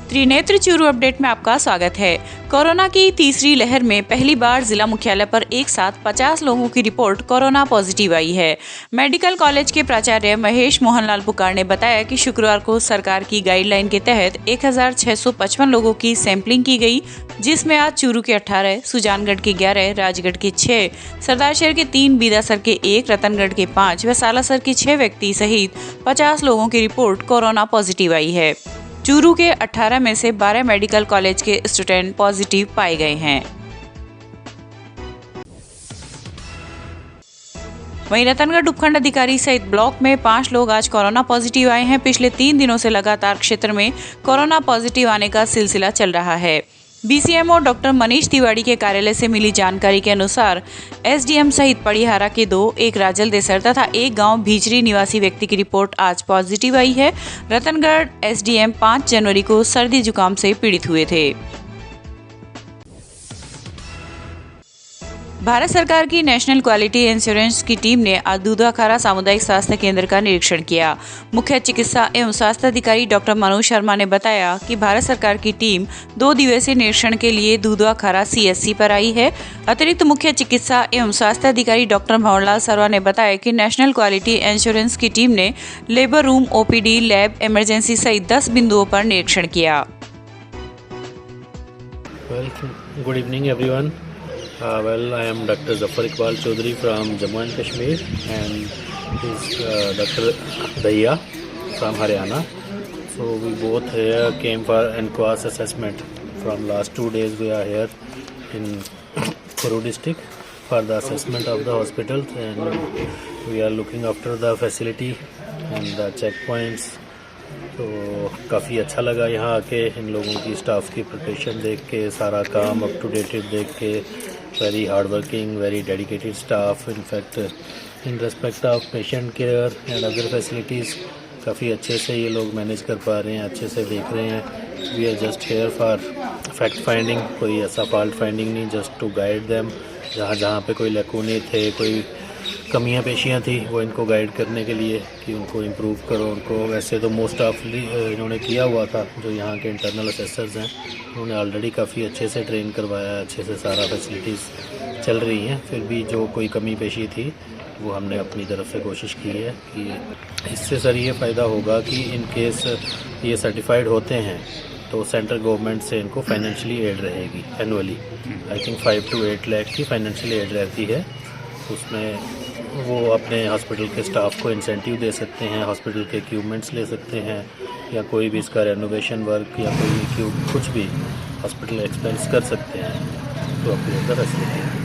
Trinetra Churu update में आपका स्वागत है। कोरोना की तीसरी लहर में पहली बार जिला मुख्यालय पर एक साथ 50 लोगों की रिपोर्ट कोरोना पॉजिटिव आई है। मेडिकल कॉलेज के प्राचार्य महेश मोहनलाल पुकार ने बताया कि शुक्रवार को सरकार की गाइडलाइन के तहत 1655 लोगों की सैंपलिंग की गई, जिसमें आज चूरू के 18, सुजानगढ़ के 11, राजगढ़ के 6, सरदारशहर के 3, बीदासर के 1, रतनगढ़ के 5 व सालासर के 6 व्यक्ति सहित 50 लोगों की रिपोर्ट कोरोना पॉजिटिव आई है। चूरू के 18 में से 12 मेडिकल कॉलेज के स्टूडेंट पॉजिटिव पाए गए हैं। वहीं रतनगढ़ उपखंड अधिकारी सहित ब्लॉक में 5 लोग आज कोरोना पॉजिटिव आए हैं। पिछले 3 दिनों से लगातार क्षेत्र में कोरोना पॉजिटिव आने का सिलसिला चल रहा है। बीसीएमओ डॉक्टर मनीष तिवारी के कार्यालय से मिली जानकारी के अनुसार एसडीएम सहित पड़िहारा के 2, एक राजल देसर तथा एक गांव भीचरी निवासी व्यक्ति की रिपोर्ट आज पॉजिटिव आई है। रतनगढ़ एसडीएम 5 जनवरी को सर्दी जुकाम से पीड़ित हुए थे। भारत सरकार की नेशनल क्वालिटी इंश्योरेंस की टीम ने आज दूधाखारा सामुदायिक स्वास्थ्य केंद्र का निरीक्षण किया। मुख्य चिकित्सा एवं स्वास्थ्य अधिकारी डॉक्टर मनोज शर्मा ने बताया कि भारत सरकार की टीम 2 दिवसीय निरीक्षण के लिए दूधाखारा सीएससी पर आई है। अतिरिक्त मुख्य चिकित्सा एवं स्वास्थ्य अधिकारी डॉक्टर भंवरलाल सर्मा ने बताया कि नेशनल क्वालिटी इंश्योरेंस की टीम ने labour room, OPD, lab, emergency सहित 10 बिंदुओं पर निरीक्षण किया। Good evening everyone. I am Dr. Zafar Iqbal Chaudhary from Jammu and Kashmir, and this Dr. Daya from Haryana. So we both here came for NQAS assessment. From last 2 days we are here in Kuru district for the assessment of the hospital, and we are looking after the facility and the checkpoints. तो काफ़ी अच्छा लगा यहाँ आके इन लोगों की staff की preparation देख के, सारा काम अप टू डेटेड देख के। Very hard working, very dedicated staff. In fact in respect of patient care and other facilities काफ़ी अच्छे से ये लोग मैनेज कर पा रहे हैं, अच्छे से देख रहे हैं। We are just here for fact finding, कोई ऐसा फॉल्ट फाइंडिंग नहीं, जस्ट टू गाइड देम। जहाँ जहाँ पे कोई लैकूने थे, कोई कमियां पेशियां थी, वो इनको गाइड करने के लिए कि उनको इम्प्रूव करो उनको। वैसे तो मोस्ट ऑफली इन्होंने किया हुआ था, जो यहाँ के इंटरनल असेसर्स हैं उन्होंने ऑलरेडी काफ़ी अच्छे से ट्रेन करवाया, अच्छे से सारा फैसिलिटीज़ चल रही हैं। फिर भी जो कोई कमी पेशी थी वो हमने अपनी तरफ से कोशिश की है कि इससे सर ये फ़ायदा होगा कि इन केस ये सर्टिफाइड होते हैं तो सेंट्रल गवर्नमेंट से इनको फाइनेंशियली एड रहेगी annually. I think 5 to 8 lakh की फाइनेंशियली एड रहती है। उसमें वो अपने हॉस्पिटल के स्टाफ को इंसेंटिव दे सकते हैं, हॉस्पिटल के इक्विपमेंट्स ले सकते हैं, या कोई भी इसका रेनोवेशन वर्क या कोई कुछ भी हॉस्पिटल एक्सपेंस कर सकते हैं तो अपनी अंदर फैसिलिटी।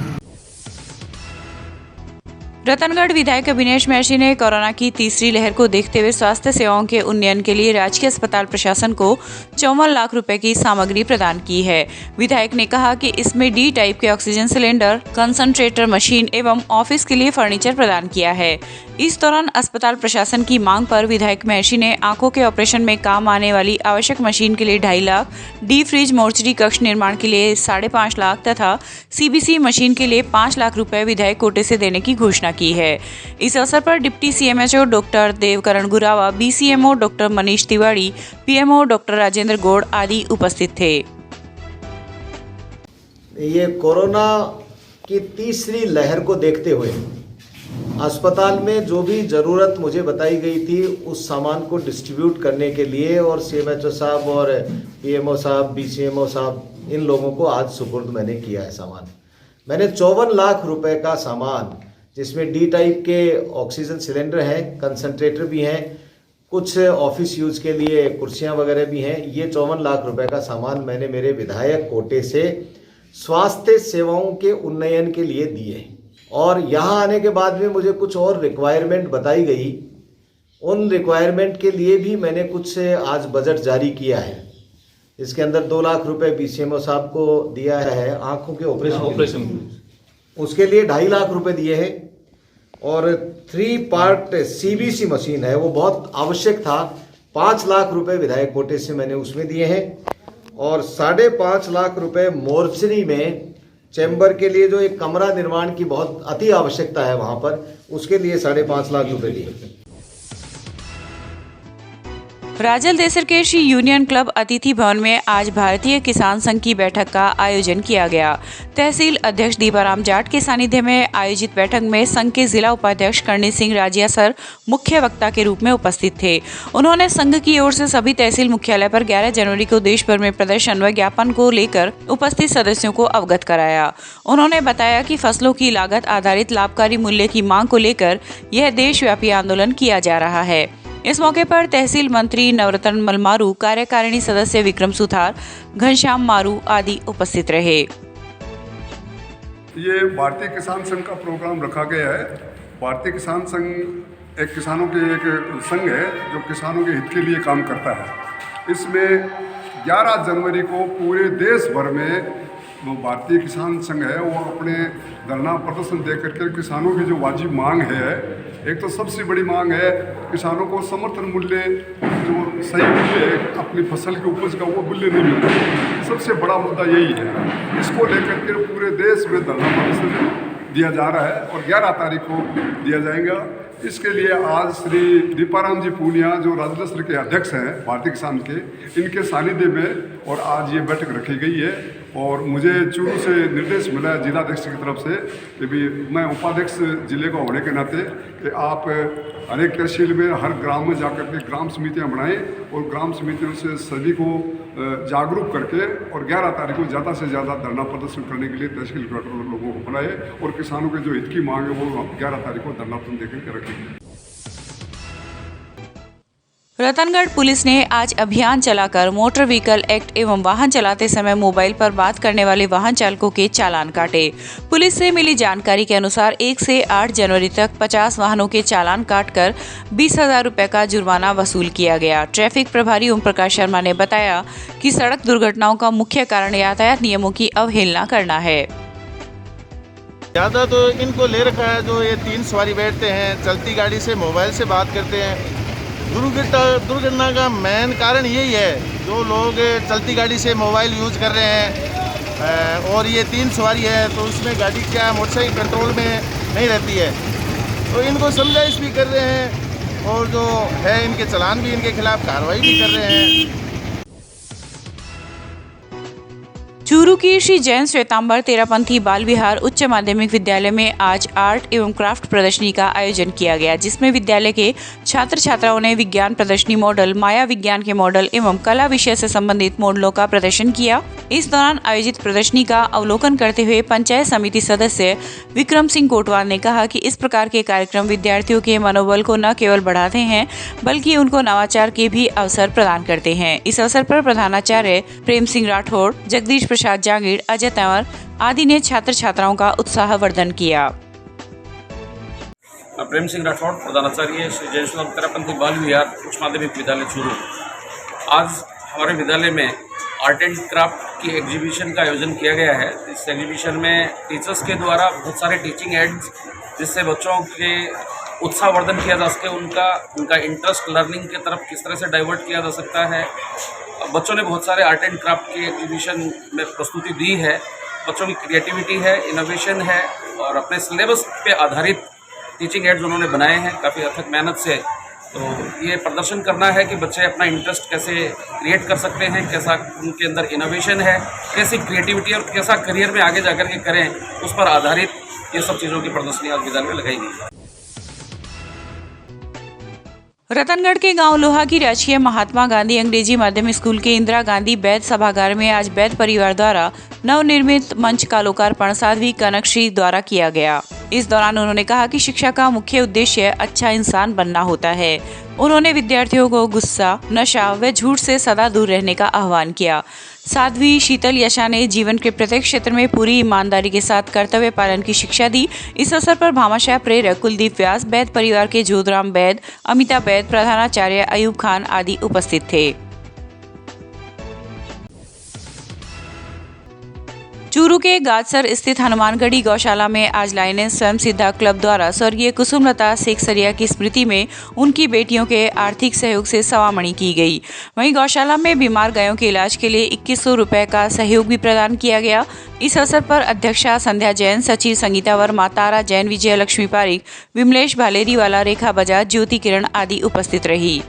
रतनगढ़ विधायक अभिनेश महर्षि ने कोरोना की तीसरी लहर को देखते हुए स्वास्थ्य सेवाओं के उन्नयन के लिए राजकीय अस्पताल प्रशासन को 54 लाख रुपए की सामग्री प्रदान की है। विधायक ने कहा कि इसमें डी टाइप के ऑक्सीजन सिलेंडर, कंसंट्रेटर मशीन एवं ऑफिस के लिए फर्नीचर प्रदान किया है। इस दौरान अस्पताल प्रशासन की मांग पर विधायक महर्षि ने आंखों के ऑपरेशन में काम आने वाली आवश्यक मशीन के लिए 2.5 लाख, डी फ्रिज मोर्चरी कक्ष निर्माण के लिए 5.5 लाख तथा सीबीसी मशीन के लिए 5 लाख रुपए विधायक कोटे से देने की घोषणा की है। इस अवसर पर deputy CMHO doctor Devkaran Gurawa, BCMO doctor Manish Tiwari, PMO doctor Rajendra Gaur आदि उपस्थित थे। ये कोरोना की तीसरी लहर को देखते हुए अस्पताल में जो भी ज़रूरत मुझे बताई गई थी उस सामान को डिस्ट्रीब्यूट करने के लिए, और सीएमएचओ साहब और पीएमओ साहब, बीसीएमओ साहब, इन लोगों को आज सुपुर्द मैंने किया है सामान। मैंने 54 लाख रुपए का सामान, जिसमें डी टाइप के ऑक्सीजन सिलेंडर हैं, कंसंट्रेटर भी हैं, कुछ ऑफिस यूज़ के लिए कुर्सियां वगैरह भी हैं, ये 54 लाख रुपए का सामान मैंने मेरे विधायक कोटे से स्वास्थ्य सेवाओं के उन्नयन के लिए दिए। और यहाँ आने के बाद में मुझे कुछ और रिक्वायरमेंट बताई गई, उन रिक्वायरमेंट के लिए भी मैंने कुछ आज बजट जारी किया है। इसके अंदर 2 लाख रुपए बीसीएमओ साहब को दिया है आंखों के ऑपरेशन, उसके लिए 2.5 लाख रुपए दिए हैं, और 3 पार्ट सीबीसी मशीन है, वो बहुत आवश्यक था, 5 लाख रुपए विधायक कोटे से मैंने उसमें दिए हैं, और 5.5 लाख रुपए मोर्चरी में चैम्बर के लिए जो एक कमरा निर्माण की बहुत अति आवश्यकता है वहां पर, उसके लिए 5.5 लाख रुपए दिए। राजल देसर के श्री यूनियन क्लब अतिथि भवन में आज भारतीय किसान संघ की बैठक का आयोजन किया गया। तहसील अध्यक्ष दीपाराम जाट के सानिध्य में आयोजित बैठक में संघ के जिला उपाध्यक्ष कर्णित सिंह राजिया सर मुख्य वक्ता के रूप में उपस्थित थे। उन्होंने संघ की ओर से सभी तहसील मुख्यालय पर 11 जनवरी को देश भर में प्रदर्शन व ज्ञापन को लेकर उपस्थित सदस्यों को अवगत कराया। उन्होंने बताया कि फसलों की लागत आधारित लाभकारी मूल्य की मांग को लेकर यह देशव्यापी आंदोलन किया जा रहा है। इस मौके पर तहसील मंत्री नवरत्न मलमारू, कार्यकारिणी सदस्य विक्रम सुथार, घनश्याम मारू आदि उपस्थित रहे। ये भारतीय किसान संघ का प्रोग्राम रखा गया है। भारतीय किसान संघ एक किसानों के एक संघ है जो किसानों के हित के लिए काम करता है। इसमें 11 जनवरी को पूरे देश भर में जो भारतीय किसान संघ है वो अपने धरना प्रदर्शन दे करके किसानों की जो वाजिब मांग है, एक तो सबसे बड़ी मांग है किसानों को समर्थन मूल्य, जो सही मूल्य है अपनी फसल की उपज का, वो मूल्य नहीं मिलता। सबसे बड़ा मुद्दा यही है। इसको लेकर के पूरे देश में धरना प्रदर्शन दिया जा रहा है और 11 तारीख को दिया जाएगा। इसके लिए आज श्री दीपाराम जी पूनिया जो राजलसर के अध्यक्ष हैं भारतीय किसान के, इनके सानिध्य में और आज ये बैठक रखी गई है। और मुझे चूरू से निर्देश मिला है जिलाध्यक्ष की तरफ से कि भी मैं उपाध्यक्ष जिले का होने के नाते कि आप हर एक तहसील में हर ग्राम में जाकर के ग्राम समितियां बनाएं और ग्राम समितियों से सभी को जागरूक करके और 11 तारीख को ज़्यादा से ज़्यादा धरना प्रदर्शन करने के लिए तहसील कलेक्टर लोगों को बुलाए और किसानों के जो हित की मांग है वो 11 तारीख को धरना प्रदर्शन देकर रखेंगे। रतनगढ़ पुलिस ने आज अभियान चलाकर मोटर व्हीकल एक्ट एवं वाहन चलाते समय मोबाइल पर बात करने वाले वाहन चालकों के चालान काटे। पुलिस से मिली जानकारी के अनुसार 1 से 8 जनवरी तक 50 वाहनों के चालान काटकर 20,000 रुपए का जुर्माना वसूल किया गया। ट्रैफिक प्रभारी ओम प्रकाश शर्मा ने बताया कि सड़क दुर्घटनाओं का मुख्य कारण यातायात नियमों की अवहेलना करना है। ज़्यादा तो इनको ले रखा है जो ये 3 सवारी बैठते हैं, चलती गाड़ी से मोबाइल से बात करते हैं। दुर्घटना का मेन कारण यही है, जो लोग चलती गाड़ी से मोबाइल यूज़ कर रहे हैं और ये 3 सवारी है तो उसमें गाड़ी क्या मोटरसाइकिल कंट्रोल में नहीं रहती है, तो इनको समझाइश भी कर रहे हैं और जो है इनके चालान भी इनके खिलाफ कार्रवाई भी कर रहे हैं। चूरू की श्री जैन श्वेतांबर तेरापंथी बाल विहार उच्च माध्यमिक विद्यालय में आज आर्ट एवं क्राफ्ट प्रदर्शनी का आयोजन किया गया, जिसमें विद्यालय के छात्र छात्राओं ने विज्ञान प्रदर्शनी मॉडल, माया विज्ञान के मॉडल एवं कला विषय से संबंधित मॉडलों का प्रदर्शन किया। इस दौरान आयोजित प्रदर्शनी का अवलोकन करते हुए पंचायत समिति सदस्य विक्रम सिंह कोटवाल ने कहा कि इस प्रकार के कार्यक्रम विद्यार्थियों के मनोबल को न केवल बढ़ाते हैं बल्कि उनको नवाचार के भी अवसर प्रदान करते हैं। इस अवसर पर प्रधानाचार्य प्रेम सिंह राठौड़, जगदीश प्रसाद जांगीड़, अजय तंवर आदि ने छात्र छात्राओं का उत्साहवर्धन किया। प्रेम सिंह राठौड़, प्रधानाचार्य श्री जैन श्वेतांबर तेरापंथी बाल विहार उच्च माध्यमिक विद्यालय चूरू। आज हमारे विद्यालय में आर्ट एंड क्राफ्ट की एग्जीबिशन का आयोजन किया गया है। इस एग्जीबिशन में टीचर्स के द्वारा बहुत सारे टीचिंग एड्स, जिससे बच्चों के उत्साहवर्धन किया जा सके, उनका इंटरेस्ट लर्निंग की तरफ किस तरह से डाइवर्ट किया जा सकता है। बच्चों ने बहुत सारे आर्ट एंड क्राफ्ट की एग्जीबिशन में प्रस्तुति दी है। बच्चों की क्रिएटिविटी है, इनोवेशन है और अपने सिलेबस पे आधारित टीचिंग एड्स उन्होंने बनाए हैं काफ़ी अथक मेहनत से। तो ये प्रदर्शन करना है कि बच्चे अपना इंटरेस्ट कैसे क्रिएट कर सकते हैं, कैसा उनके अंदर इनोवेशन है, कैसी क्रिएटिविटी और कैसा करियर में आगे जाकर के करें, उस पर आधारित ये सब चीज़ों की प्रदर्शनी आज विद्यालय में लगाई गई है। रतनगढ़ के गांव लोहा की राजकीय महात्मा गांधी अंग्रेजी माध्यम स्कूल के इंदिरा गांधी बैद सभागार में आज बैद परिवार द्वारा नवनिर्मित मंच का लोकार्पण साध्वी कनकश्री द्वारा किया गया। इस दौरान उन्होंने कहा कि शिक्षा का मुख्य उद्देश्य अच्छा इंसान बनना होता है। उन्होंने विद्यार्थियों को गुस्सा, नशा व झूठ से सदा दूर रहने का आह्वान किया। साध्वी शीतल यशा ने जीवन के प्रत्येक क्षेत्र में पूरी ईमानदारी के साथ कर्तव्य पालन की शिक्षा दी। इस अवसर पर भामाशाह प्रेरक कुलदीप व्यास, बैद परिवार के जोधराम बैद, अमिता बैद, प्रधानाचार्य अयूब खान आदि उपस्थित थे। चूरू के गादसर स्थित हनुमानगढ़ी गौशाला में आज लायनेस स्वयं सिद्धा क्लब द्वारा स्वर्गीय कुसुमलता सेखसरिया की स्मृति में उनकी बेटियों के आर्थिक सहयोग से सवामणि की गई। वहीं गौशाला में बीमार गायों के इलाज के लिए 2100 रुपए का सहयोग भी प्रदान किया गया। इस अवसर पर अध्यक्षा संध्या जैन, सचिव संगीता वर्मा, तारा जैन, विजय लक्ष्मी पारिक, विमलेश भालेरीवाला, रेखा बजाज, ज्योति किरण आदि उपस्थित रही।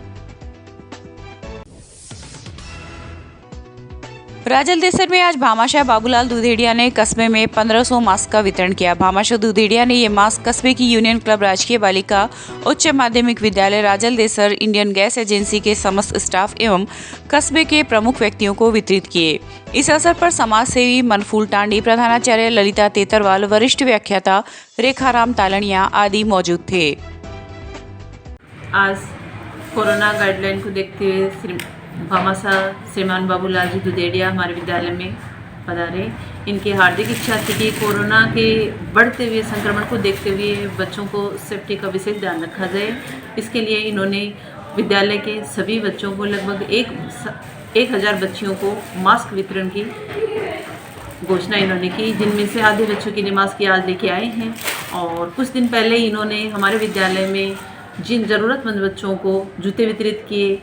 राजलदेसर में आज भामाशाह बाबूलाल दुधेड़िया ने कस्बे में 1500 मास्क का वितरण किया। भामाशाह दुधेड़िया ने ये मास्क कस्बे की यूनियन क्लब राजकीय बालिका उच्च माध्यमिक विद्यालय राजलदेसर, इंडियन गैस एजेंसी के समस्त स्टाफ एवं कस्बे के प्रमुख व्यक्तियों को वितरित किए। इस अवसर पर समाज सेवी मनफूल टांडी, प्रधानाचार्य ललिता तेतरवाल, वरिष्ठ व्याख्याता रेखाराम तालनिया आदि मौजूद थे। आज कोरोना गाइडलाइन को देखते हुए भामाशाह श्रीमान बाबूलाल जी दुधेड़िया हमारे विद्यालय में पधारे। इनकी हार्दिक इच्छा थी कि कोरोना के बढ़ते हुए संक्रमण को देखते हुए बच्चों को सेफ्टी का विशेष ध्यान रखा जाए। इसके लिए इन्होंने विद्यालय के सभी बच्चों को लगभग 1000 बच्चियों को मास्क वितरण की घोषणा इन्होंने की, जिनमें से आधे बच्चों के लिए मास्क आज लेके आए हैं। और कुछ दिन पहले इन्होंने हमारे विद्यालय में जिन ज़रूरतमंद बच्चों को जूते वितरित किए,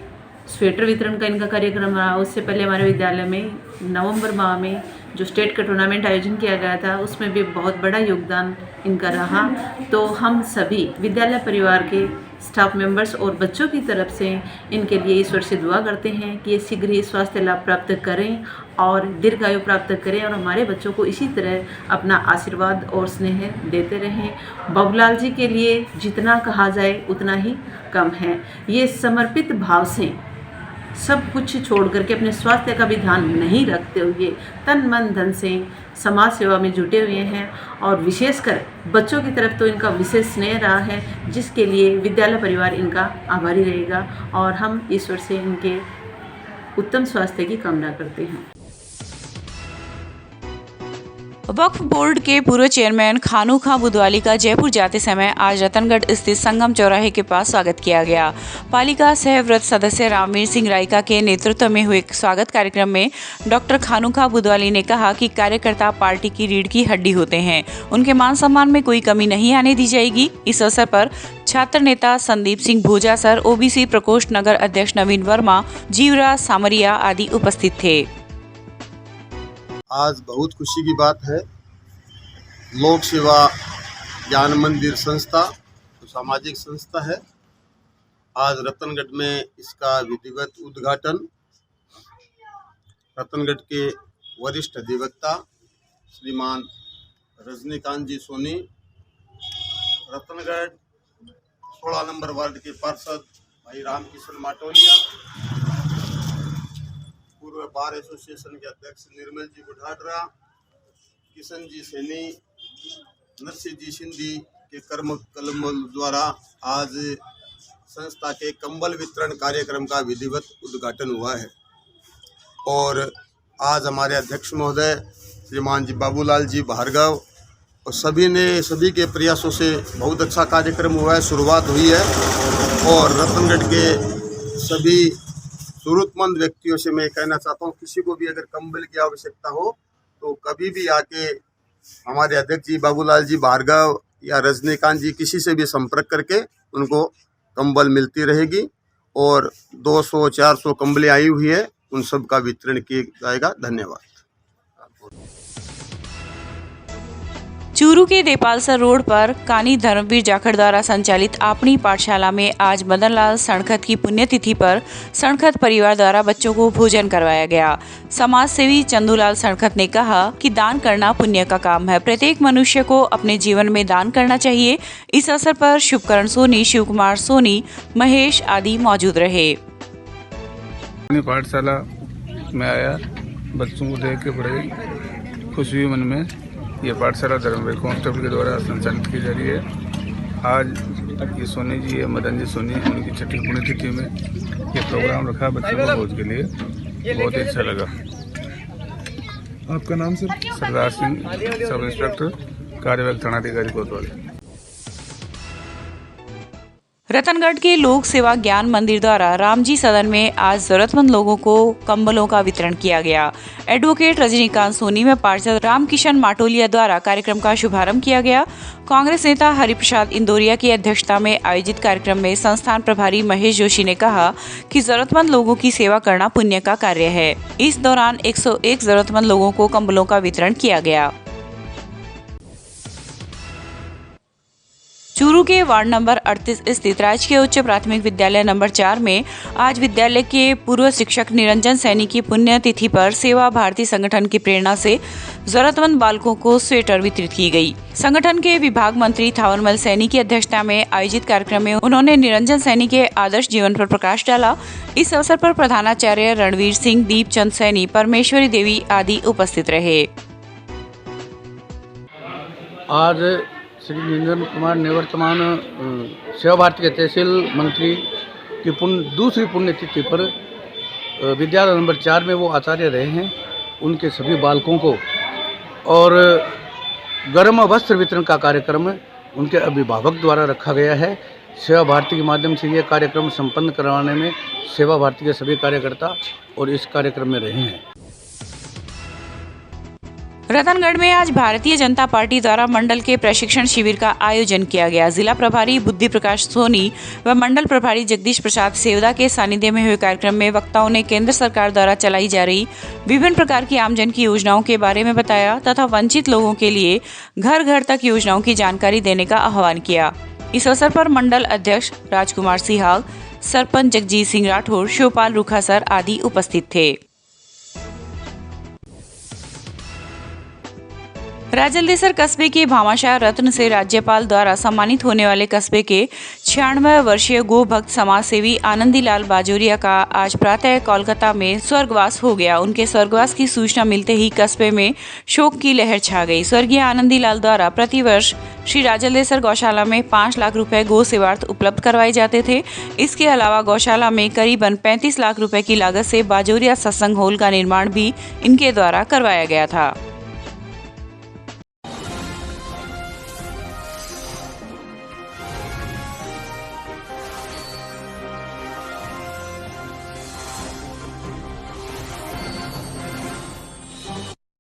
स्वेटर वितरण का इनका कार्यक्रम रहा। उससे पहले हमारे विद्यालय में नवंबर माह में जो स्टेट का टूर्नामेंट आयोजन किया गया था, उसमें भी बहुत बड़ा योगदान इनका रहा। तो हम सभी विद्यालय परिवार के स्टाफ मेंबर्स और बच्चों की तरफ से इनके लिए ईश्वर से दुआ करते हैं कि ये शीघ्र ही स्वास्थ्य लाभ प्राप्त करें और दीर्घायु प्राप्त करें और हमारे बच्चों को इसी तरह अपना आशीर्वाद और स्नेह देते रहें। बाबूलाल जी के लिए जितना कहा जाए उतना ही कम है। ये समर्पित भाव से सब कुछ छोड़ करके अपने स्वास्थ्य का भी ध्यान नहीं रखते हुए तन मन धन से समाज सेवा में जुटे हुए हैं और विशेषकर बच्चों की तरफ तो इनका विशेष स्नेह रहा है, जिसके लिए विद्यालय परिवार इनका आभारी रहेगा और हम ईश्वर से इनके उत्तम स्वास्थ्य की कामना करते हैं। वक्फ बोर्ड के पूर्व चेयरमैन खानू खां बुदवाली का जयपुर जाते समय आज रतनगढ़ स्थित संगम चौराहे के पास स्वागत किया गया। पालिका सहव्रत सदस्य रामवीर सिंह रायका के नेतृत्व में हुए स्वागत कार्यक्रम में डॉक्टर खानू खां बुदवाली ने कहा कि कार्यकर्ता पार्टी की रीढ़ की हड्डी होते हैं, उनके मान सम्मान में कोई कमी नहीं आने दी जाएगी। इस अवसर पर छात्र नेता संदीप सिंह भोजा सर, ओबीसी प्रकोष्ठ नगर अध्यक्ष नवीन वर्मा, जीवराज सामरिया आदि उपस्थित थे। आज बहुत खुशी की बात है, लोक सेवा ज्ञान मंदिर संस्था तो सामाजिक संस्था है। आज रतनगढ़ में इसका विधिवत उद्घाटन रतनगढ़ के वरिष्ठ अधिवक्ता श्रीमान रजनीकांत जी सोनी, रतनगढ़ 16 नंबर वार्ड के पार्षद भाई रामकिशन माटोलिया, पूर्व बार एसोसिएशन के अध्यक्ष निर्मल जी बुढ़ाडरा, किशन जी सैनी, नरसिंह जी सिंधी के कर्म कलम द्वारा आज संस्था के कंबल वितरण कार्यक्रम का विधिवत उद्घाटन हुआ है। और आज हमारे अध्यक्ष महोदय श्रीमान जी बाबूलाल जी भार्गव और सभी के प्रयासों से बहुत अच्छा कार्यक्रम हुआ है, शुरुआत हुई है। और रतनगढ़ के सभी जरूरतमंद व्यक्तियों से मैं कहना चाहता हूँ, किसी को भी अगर कंबल की आवश्यकता हो तो कभी भी आके हमारे अध्यक्ष जी बाबूलाल जी भार्गव या रजनीकांत जी किसी से भी संपर्क करके उनको कंबल मिलती रहेगी। और 200-400 कंबलें आई हुई है, उन सब का वितरण किया जाएगा। धन्यवाद। चूरू के देपालसर रोड पर कानी धर्मवीर जाखड़ द्वारा संचालित अपनी पाठशाला में आज मदन लाल सणखत की पुण्यतिथि पर सणखत परिवार द्वारा बच्चों को भोजन करवाया गया। समाज सेवी चंदूलाल सणखत ने कहा कि दान करना पुण्य का काम है, प्रत्येक मनुष्य को अपने जीवन में दान करना चाहिए। इस अवसर पर शुभकरण सोनी, शिव कुमार सोनी, महेश आदि मौजूद रहे। पाठशाला में आया, बच्चों को देख के बड़े खुशी हुई मन में। ये पाठशाला धर्मवीर कांस्टेबल के द्वारा संचालित की जा रही है। आज ये सोनी जी है, मदन जी सोनी, उनकी छठी पुण्यतिथि में ये प्रोग्राम रखा बच्चों को भोज के लिए, बहुत ही अच्छा लगा। आपका नाम sir? Sardar Singh, sub inspector, कार्यवाहक थानाधिकारी कोतवाल। रतनगढ़ के लोक सेवा ज्ञान मंदिर द्वारा रामजी सदन में आज जरूरतमंद लोगों को कंबलों का वितरण किया गया। एडवोकेट रजनीकांत सोनी में पार्षद रामकिशन माटोलिया द्वारा कार्यक्रम का शुभारंभ किया गया। कांग्रेस नेता हरिप्रसाद इंदौरिया की अध्यक्षता में आयोजित कार्यक्रम में संस्थान प्रभारी महेश जोशी ने कहा कि जरूरतमंद लोगों की सेवा करना पुण्य का कार्य है। इस दौरान 101 जरूरतमंद लोगों को कंबलों का वितरण किया गया। चूरू के वार्ड नंबर 38 स्थित राजकीय उच्च प्राथमिक विद्यालय नंबर 4 में आज विद्यालय के पूर्व शिक्षक निरंजन सैनी की पुण्यतिथि पर सेवा भारती संगठन की प्रेरणा से जरूरतमंद बालकों को स्वेटर वितरित की गई। संगठन के विभाग मंत्री थावरमल सैनी की अध्यक्षता में आयोजित कार्यक्रम में उन्होंने निरंजन सैनी के आदर्श जीवन पर प्रकाश डाला। इस अवसर पर प्रधानाचार्य रणवीर सिंह, दीपचंद सैनी, परमेश्वरी देवी आदि उपस्थित रहे। आज श्री निरंजन कुमार निवर्तमान सेवा भारती के तहसील मंत्री की दूसरी पुण्यतिथि पर विद्यालय नंबर 4 में वो आचार्य रहे हैं। उनके सभी बालकों को और गर्म वस्त्र वितरण का कार्यक्रम उनके अभिभावक द्वारा रखा गया है। सेवा भारती के माध्यम से ये कार्यक्रम संपन्न करवाने में सेवा भारती के सभी कार्यकर्ता और इस कार्यक्रम में रहे हैं। रतनगढ़ में आज भारतीय जनता पार्टी द्वारा मंडल के प्रशिक्षण शिविर का आयोजन किया गया। जिला प्रभारी बुद्धि प्रकाश सोनी व मंडल प्रभारी जगदीश प्रसाद सेवदा के सानिध्य में हुए कार्यक्रम में वक्ताओं ने केंद्र सरकार द्वारा चलाई जा रही विभिन्न प्रकार की आमजन की योजनाओं के बारे में बताया तथा वंचित लोगों के लिए घर घर तक योजनाओं की जानकारी देने का आह्वान किया। इस अवसर पर मंडल अध्यक्ष राजकुमार सिहाग, सरपंच जगजीत सिंह राठौर, शिवपाल रुखासर आदि उपस्थित थे। राजलदेसर कस्बे के भामाशाह रत्न से राज्यपाल द्वारा सम्मानित होने वाले कस्बे के 96 वर्षीय गो भक्त समाज सेवी आनंदीलाल बाजोरिया का आज प्रातः कोलकाता में स्वर्गवास हो गया। उनके स्वर्गवास की सूचना मिलते ही कस्बे में शोक की लहर छा गई। स्वर्गीय आनंदीलाल द्वारा प्रतिवर्ष श्री राजलदेसर गौशाला में 5 लाख रुपए गो सेवार्थ उपलब्ध करवाए जाते थे। इसके अलावा गौशाला में करीबन 35 लाख रुपए की लागत से बाजोरिया सत्संग हॉल का निर्माण भी इनके द्वारा करवाया गया था।